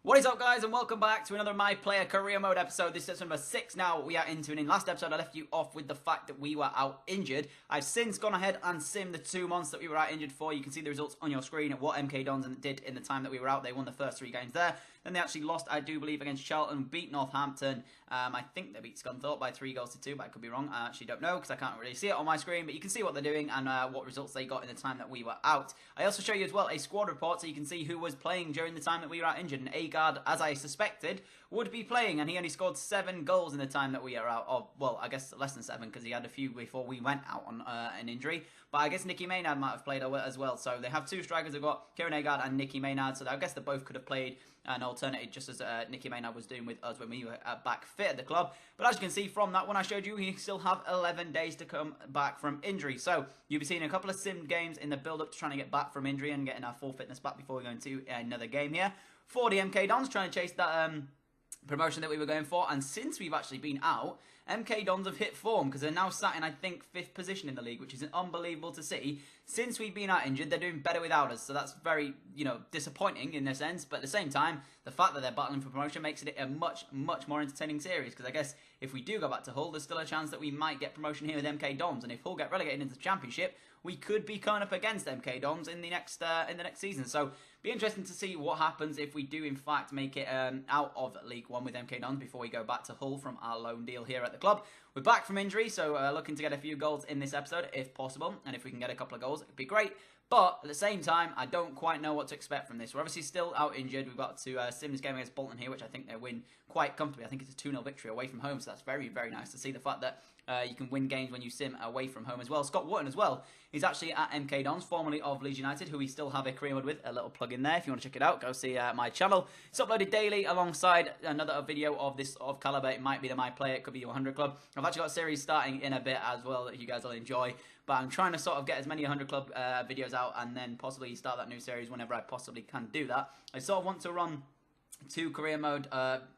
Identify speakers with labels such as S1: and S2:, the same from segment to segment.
S1: What is up, guys, and welcome back to another My Player Career Mode episode. This is number 6 now we are into, and in last episode I left you off with the fact that we were out injured. I've since gone ahead and simmed the 2 months that we were out injured for. You can see the results on your screen of what MK Dons did in the time that we were out. They won the first 3 games there. Then they actually lost, I do believe, against Charlton, beat Northampton. I think they beat Scunthorpe by 3-2, but I could be wrong. I actually don't know because I can't really see it on my screen, but you can see what they're doing and what results they got in the time that we were out. I also show you as well a squad report so you can see who was playing during the time that we were out injured. And Agard, as I suspected, would be playing, and he only scored 7 goals in the time that we are out. Or, well, I guess less than 7 because he had a few before we went out on an injury. But I guess Nicky Maynard might have played as well. So they have 2 strikers. They've got Kieran Agard and Nicky Maynard. So I guess they both could have played an alternative, just as Nicky Maynard was doing with us when we were back fit at the club. But as you can see from that one I showed you, he still have 11 days to come back from injury. So you'll be seeing a couple of sim games in the build-up to trying to get back from injury and getting our full fitness back before we go into another game here. For the MK Dons, trying to chase that promotion that we were going for, and since we've actually been out, MK Dons have hit form because they're now sat in, I think, 5th position in the league, which is unbelievable to see. Since we've been out injured, they're doing better without us, so that's very, disappointing in a sense, but at the same time, the fact that they're battling for promotion makes it a much more entertaining series, because I guess if we do go back to Hull, there's still a chance that we might get promotion here with MK Dons, and if Hull get relegated into the Championship, we could be coming up against MK Dons in the next season. So be interesting to see what happens if we do in fact make it out of League One with MK Dons before we go back to Hull from our loan deal here at the club. We're back from injury, so looking to get a few goals in this episode if possible, and if we can get a couple of goals, it'd be great. But at the same time, I don't quite know what to expect from this. We're obviously still out injured. We've got to sim this game against Bolton here, which I think they win quite comfortably. I think it's a 2-0 victory away from home, so that's very nice to see the fact that you can win games when you sim away from home as well. Scott Wotton as well. He's actually at MK Dons, formerly of Leeds United, who we still have a career mode with. A little plug in there if you want to check it out. Go see my channel. It's uploaded daily alongside another video of this sort of caliber. It might be the My Player, it could be your 100 Club. I've actually got a series starting in a bit as well that you guys will enjoy. But I'm trying to sort of get as many 100 Club videos out and then possibly start that new series whenever I possibly can do that. I sort of want to run 2 career mode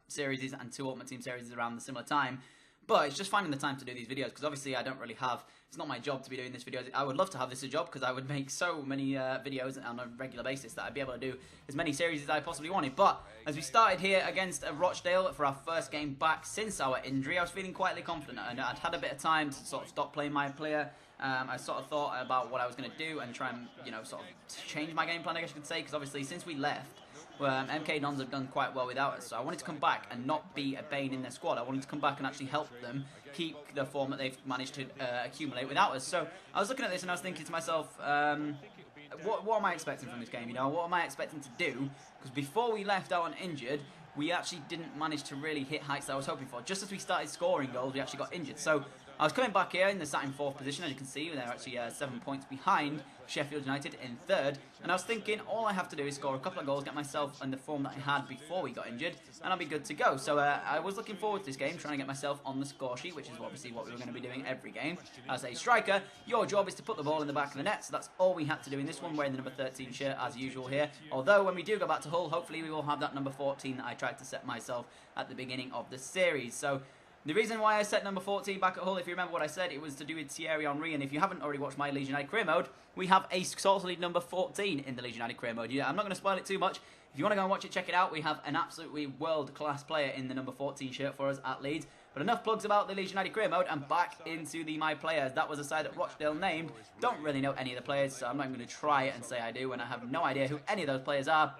S1: series and 2 Ultimate Team series around the similar time. But it's just finding the time to do these videos, because obviously I don't really have, it's not my job to be doing this videos. I would love to have this as a job, because I would make so many videos on a regular basis that I'd be able to do as many series as I possibly wanted. But as we started here against Rochdale for our first game back since our injury, I was feeling quietly confident, and I'd had a bit of time to sort of stop playing My Player. I sort of thought about what I was going to do and try and, sort of change my game plan, I guess you could say, because obviously since we left, MK Dons have done quite well without us, so I wanted to come back and not be a bane in their squad. I wanted to come back and actually help them keep the form that they've managed to accumulate without us. So I was looking at this and I was thinking to myself, what am I expecting from this game? What am I expecting to do? Because before we left out on injured, we actually didn't manage to really hit heights that I was hoping for. Just as we started scoring goals, we actually got injured. So I was coming back here in the sat in 4th position, as you can see. They're actually 7 points behind Sheffield United in 3rd. And I was thinking, all I have to do is score a couple of goals, get myself in the form that I had before we got injured, and I'll be good to go. So I was looking forward to this game, trying to get myself on the score sheet, which is obviously what we were going to be doing every game. As a striker, your job is to put the ball in the back of the net, so that's all we had to do in this one, wearing the number 13 shirt as usual here. Although, when we do go back to Hull, hopefully we will have that number 14 that I tried to set myself at the beginning of the series. So the reason why I set number 14 back at Hull, if you remember what I said, it was to do with Thierry Henry, and if you haven't already watched my Leeds United career mode, we have a sorcery number 14 in the Leeds United career mode. Yeah, I'm not going to spoil it too much. If you want to go and watch it, check it out. We have an absolutely world-class player in the number 14 shirt for us at Leeds. But enough plugs about the Leeds United career mode, and back into the My Players. That was a side that Rochdale named. Don't really know any of the players, so I'm not going to try it and say I do, and I have no idea who any of those players are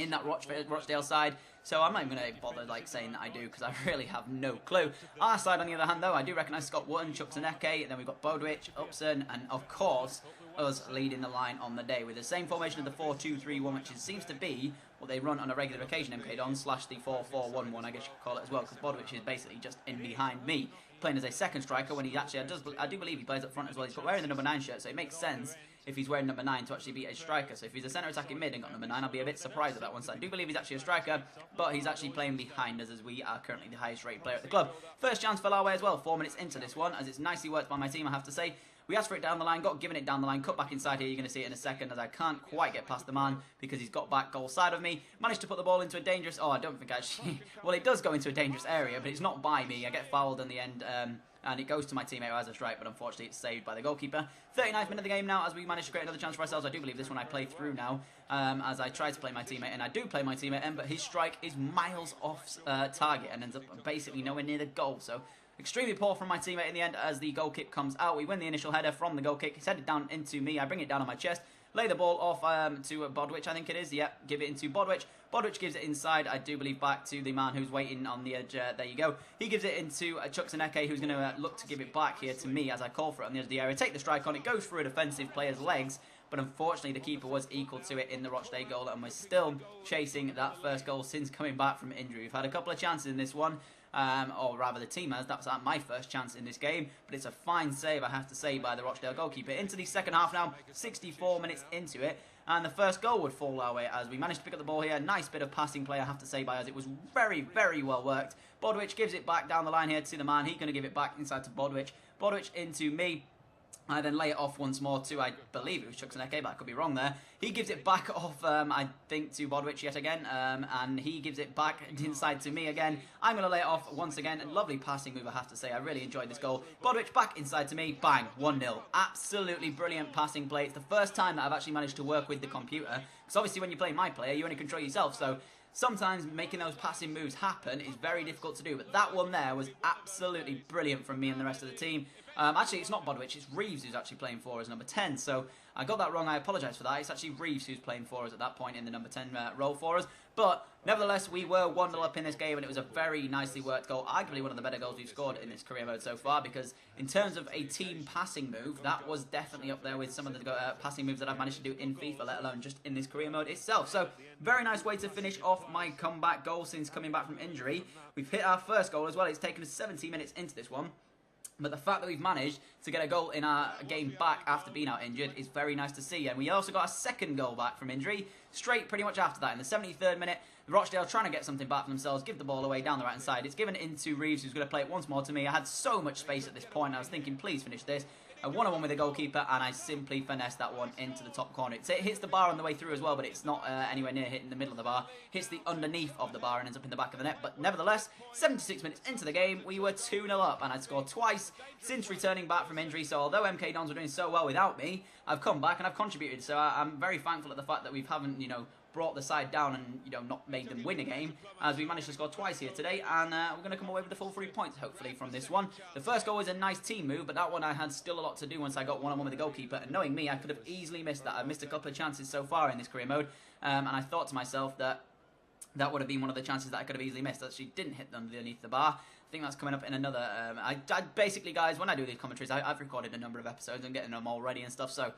S1: in that Rochdale side. So I'm not even going to bother saying that I do, because I really have no clue. Our side, on the other hand, though, I do recognise Scott Wotton, Chuksaneke, and then we've got Bodwich, Upson, and of course, us leading the line on the day with the same formation of the 4-2-3-1, which seems to be what they run on a regular occasion, MK Dons, / the 4-4-1-1, I guess you could call it as well, because Bodwich is basically just in behind me, playing as a second striker when he actually, I do believe he plays up front as well. He's wearing the number 9 shirt, so it makes sense if he's wearing number 9 to actually be a striker. So if he's a centre attacking mid and got number 9, I'll be a bit surprised at that one. So I do believe he's actually a striker, but he's actually playing behind us, as we are currently the highest rated player at the club. First chance fell our way as well, 4 minutes into this one, as it's nicely worked by my team, I have to say. We asked for it down the line, got given it down the line, cut back inside here. You're going to see it in a second as I can't quite get past the man because he's got back goal side of me. Managed to put the ball into a dangerous... Oh, I don't think actually... Well, it does go into a dangerous area, but it's not by me. I get fouled in the end, and it goes to my teammate who has a strike, but unfortunately it's saved by the goalkeeper. 39th minute of the game now as we manage to create another chance for ourselves. I do believe this one I play through now as I try to play my teammate, and I do play my teammate, but his strike is miles off target and ends up basically nowhere near the goal. So extremely poor from my teammate in the end as the goal kick comes out. We win the initial header from the goal kick. He's headed down into me. I bring it down on my chest. Lay the ball off to Bodwich, I think it is. Yep, give it into Bodwich. Bodwich gives it inside, I do believe, back to the man who's waiting on the edge. There you go. He gives it into Chucksaneke, who's going to look to give it back here to me as I call for it on the edge of the area. Take the strike on. It goes through a defensive player's legs, but unfortunately the keeper was equal to it in the Rochdale goal, and we're still chasing that first goal since coming back from injury. We've had a couple of chances in this one. Or rather the team has. That's my first chance in this game, but it's a fine save, I have to say, by the Rochdale goalkeeper. Into the second half now, 64 minutes into it, and the first goal would fall our way as we managed to pick up the ball here. Nice bit of passing play, I have to say, by us. It was very, very well worked. Bodwich gives it back down the line here to the man. He's going to give it back inside to Bodwich. Bodwich into me. I then lay it off once more to, I believe it was Chucksaneke, but I could be wrong there. He gives it back off, I think, to Bodwich yet again, and he gives it back inside to me again. I'm going to lay it off once again. Lovely passing move, I have to say. I really enjoyed this goal. Bodwich back inside to me. Bang. 1-0. Absolutely brilliant passing play. It's the first time that I've actually managed to work with the computer, because obviously when you play my player, you only control yourself, so sometimes making those passing moves happen is very difficult to do, but that one there was absolutely brilliant from me and the rest of the team. Actually, it's not Bodwich, it's Reeves who's actually playing for us, number 10, so I got that wrong, I apologise for that. It's actually Reeves who's playing for us at that point in the number 10 role for us, but nevertheless, we were 1-0 up in this game, and it was a very nicely worked goal, arguably one of the better goals we've scored in this career mode so far, because in terms of a team passing move, that was definitely up there with some of the passing moves that I've managed to do in FIFA, let alone just in this career mode itself. So, very nice way to finish off my comeback goal since coming back from injury. We've hit our first goal as well. It's taken us 17 minutes into this one. But the fact that we've managed to get a goal in our game back after being out injured is very nice to see. And we also got a second goal back from injury, straight pretty much after that. In the 73rd minute, Rochdale trying to get something back for themselves, give the ball away down the right-hand side. It's given into Reeves, who's going to play it once more to me. I had so much space at this point. I was thinking, please finish this. A one-on-one with the goalkeeper, and I simply finessed that one into the top corner. It hits the bar on the way through as well, but it's not anywhere near hitting the middle of the bar. Hits the underneath of the bar and ends up in the back of the net. But nevertheless, 76 minutes into the game, we were 2-0 up, and I'd scored twice since returning back from injury. So although MK Dons were doing so well without me, I've come back and I've contributed. So I'm very thankful at the fact that we haven't, brought the side down and, not made them win a game, as we managed to score twice here today, and we're going to come away with the full 3 points, hopefully, from this one. The first goal was a nice team move, but that one I had still a lot to do once I got one-on-one with the goalkeeper, and knowing me, I could have easily missed that. I've missed a couple of chances so far in this career mode, and I thought to myself that that would have been one of the chances that I could have easily missed. I actually didn't hit them underneath the bar. I think that's coming up in another... I basically, guys, when I do these commentaries, I've recorded a number of episodes and getting them all ready and stuff, so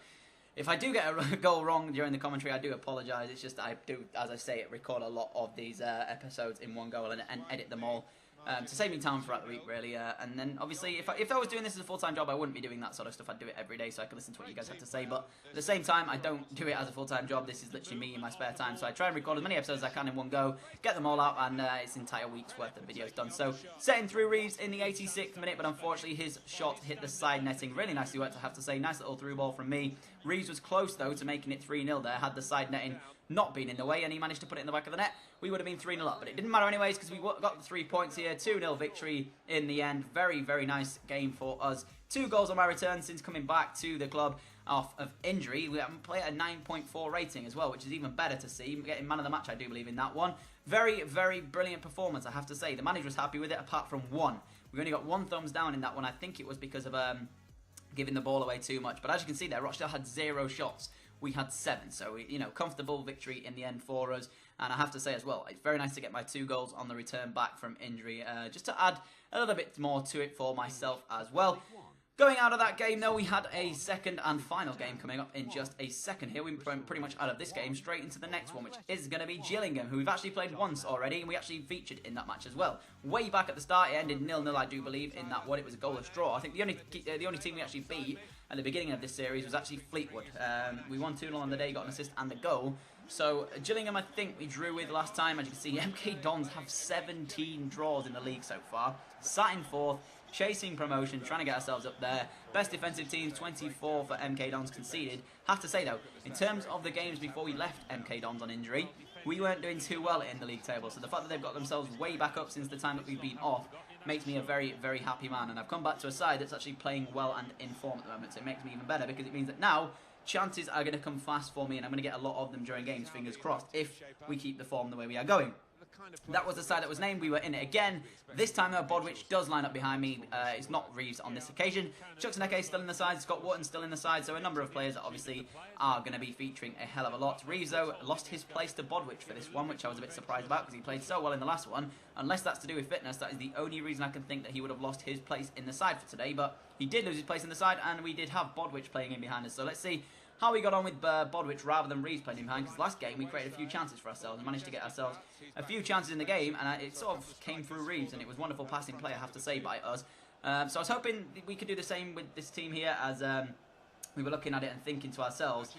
S1: if I do get a goal wrong during the commentary, I do apologise. It's just that I do, as I say, record a lot of these episodes in one go and edit them all to save me time throughout the week, really. And then, obviously, if I was doing this as a full-time job, I wouldn't be doing that sort of stuff. I'd do it every day so I could listen to what you guys have to say. But at the same time, I don't do it as a full-time job. This is literally me in my spare time. So I try and record as many episodes as I can in one go, get them all out, and it's an entire week's worth of videos done. So, setting through Reeves in the 86th minute, but unfortunately his shot hit the side netting. Really nicely worked, I have to say. Nice little through ball from me. Reeves was close, though, to making it 3-0 there. Had the side netting not been in the way, and he managed to put it in the back of the net. We would have been 3-0 up, but it didn't matter anyways, because we got the 3 points here. 2-0 victory in the end. Very, very nice game for us. 2 goals on my return since coming back to the club off of injury. We play a 9.4 rating as well, which is even better to see. Getting man of the match, I do believe, in that one. Very, very brilliant performance, I have to say. The manager was happy with it, apart from one. We only got 1 thumbs down in that one. I think it was because of giving the ball away too much. But as you can see there, Rochdale had 0 shots. We had 7, so comfortable victory in the end for us. And I have to say as well, it's very nice to get my 2 goals on the return back from injury, just to add a little bit more to it for myself as well. Going out of that game, though, we had a second and final game coming up in just a second here. We went pretty much out of this game straight into the next one, which is going to be Gillingham, who we've actually played once already, and we actually featured in that match as well. Way back at the start, it ended 0-0, I do believe, in that one. It was a goalless draw. I think the only team we actually beat at the beginning of this series was actually Fleetwood. We won 2-0 on the day, got an assist and the goal. So, Gillingham, I think we drew with last time. As you can see, MK Dons have 17 draws in the league so far. Sat in 4th, chasing promotion, trying to get ourselves up there. Best defensive teams, 24 for MK Dons conceded. Have to say though, in terms of the games before we left MK Dons on injury, we weren't doing too well in the league table. So the fact that they've got themselves way back up since the time that we've been off makes me a very, very happy man. And I've come back to a side that's actually playing well and in form at the moment. So it makes me even better because it means that now chances are going to come fast for me and I'm going to get a lot of them during games, fingers crossed, if we keep the form the way we are going. That was the side that was named. We were in it again. This time, though, Bodwich does line up behind me. It's not Reeves on this occasion. Chucksaneke still in the side. Scott Wharton still in the side. So a number of players that obviously are going to be featuring a hell of a lot. Reeves, though, lost his place to Bodwich for this one, which I was a bit surprised about because he played so well in the last one. Unless that's to do with fitness, that is the only reason I can think that he would have lost his place in the side for today. But he did lose his place in the side, and we did have Bodwich playing in behind us. So let's see how we got on with Bodwich rather than Reeves playing in behind, because last game we created a few chances for ourselves and managed to get ourselves a few chances in the game, and it sort of came through Reeves, and it was wonderful passing play, I have to say, by us. So I was hoping we could do the same with this team here as we were looking at it and thinking to ourselves,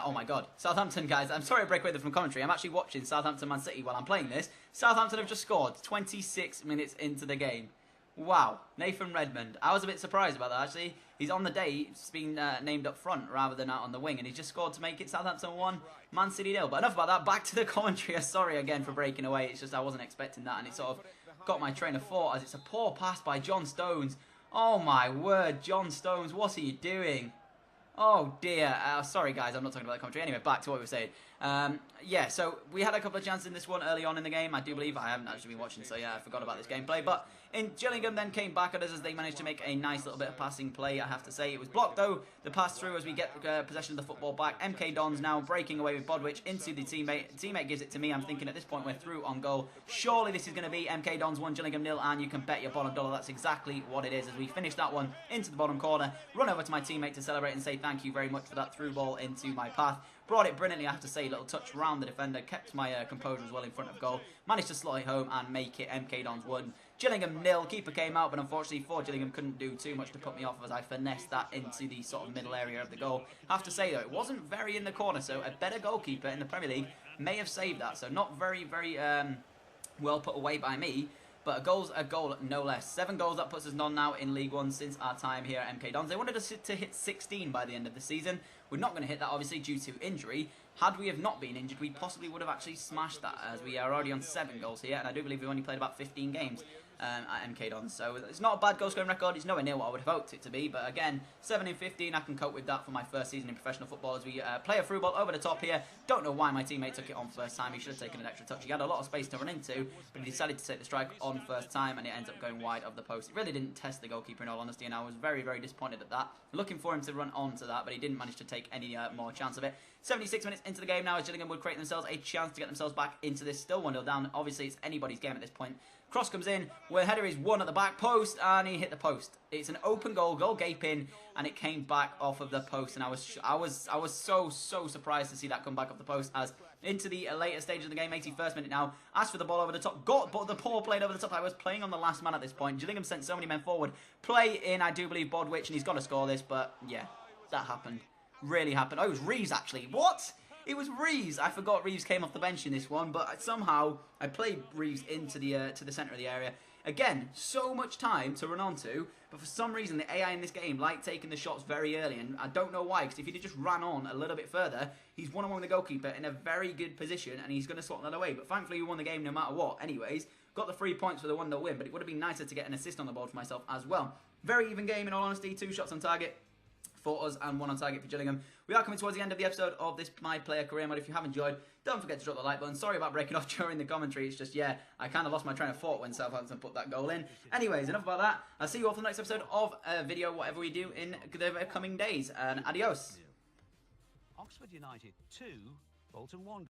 S1: oh my god, Southampton, guys, I'm sorry I break away from commentary, I'm actually watching Southampton Man City while I'm playing this. Southampton have just scored 26 minutes into the game. Wow, Nathan Redmond. I was a bit surprised about that, actually. He's on the day, he's been named up front rather than out on the wing, and he just scored to make it Southampton 1, Man City 0. But enough about that, back to the commentary. Sorry again for breaking away, it's just I wasn't expecting that, and it sort of got my train of thought as it's a poor pass by John Stones. Oh my word, John Stones, what are you doing? Oh dear, sorry guys, I'm not talking about the commentary. Anyway, back to what we were saying. Yeah, so we had a couple of chances in this one early on in the game, I do believe. I haven't actually been watching, so yeah, I forgot about this gameplay. But Gillingham then came back at us as they managed to make a nice little bit of passing play, I have to say. It was blocked though, the pass through as we get possession of the football back. MK Dons now breaking away with Bodwich into the teammate. Teammate gives it to me. I'm thinking at this point we're through on goal. Surely this is going to be MK Dons 1, Gillingham 0, and you can bet your bottom dollar that's exactly what it is as we finish that one into the bottom corner. Run over to my teammate to celebrate and say thank you very much for that through ball into my path. Brought it brilliantly, I have to say, little touch around the defender, kept my composure as well in front of goal, managed to slot it home and make it MK Dons 1. Gillingham 0, keeper came out, but unfortunately for Gillingham couldn't do too much to put me off as I finessed that into the sort of middle area of the goal. I have to say though, it wasn't very in the corner, so a better goalkeeper in the Premier League may have saved that, so not very, very well put away by me. But a goal's a goal, no less. 7 goals, that puts us on now in League One since our time here at MK Dons. They wanted us to hit 16 by the end of the season. We're not going to hit that, obviously, due to injury. Had we have not been injured, we possibly would have actually smashed that, as we are already on 7 goals here, and I do believe we've only played about 15 games at MK Dons. So it's not a bad goal scoring record. It's nowhere near what I would have hoped it to be, but again, 7 in 15, I can cope with that for my first season in professional football as we play a through ball over the top here. Don't know why my teammate took it on first time. He should have taken an extra touch. He had a lot of space to run into, but he decided to take the strike on first time, and it ends up going wide of the post. It really didn't test the goalkeeper in all honesty, and I was very, very disappointed at that. Looking for him to run onto that, but he didn't manage to take any more chance of it. 76 minutes into the game now as Gillingham would create themselves a chance to get themselves back into this. Still 1-0 down. Obviously, it's anybody's game at this point. Cross comes in, where header is won at the back post, and he hit the post. It's an open goal, goal gaping, and it came back off of the post. And I was so surprised to see that come back off the post. As into the later stage of the game, 81st minute now, asked for the ball over the top, got but the ball played over the top. I was playing on the last man at this point. Gillingham sent so many men forward. Play in, I do believe, Bodwich, and he's got to score this. But yeah, that happened. Really happened. Oh, it was Reeves actually. What? It was Reeves. I forgot Reeves came off the bench in this one, but somehow I played Reeves into the centre of the area. Again, so much time to run onto, but for some reason the AI in this game like taking the shots very early, and I don't know why, because if he'd just ran on a little bit further, he's one-on-one with the goalkeeper in a very good position, and he's going to slot that away. But thankfully we won the game no matter what. Anyways, got the 3 points for the 1-0 win, but it would have been nicer to get an assist on the board for myself as well. Very even game in all honesty, 2 shots on target for us and 1 on target for Gillingham. We are coming towards the end of the episode of this My Player Career Mode. If you have enjoyed, don't forget to drop the like button. Sorry about breaking off during the commentary. It's just, yeah, I kind of lost my train of thought when Southampton put that goal in. Anyways, enough about that. I'll see you all for the next episode of video, whatever we do in the coming days. And adios.
S2: Oxford United 2, Bolton 1.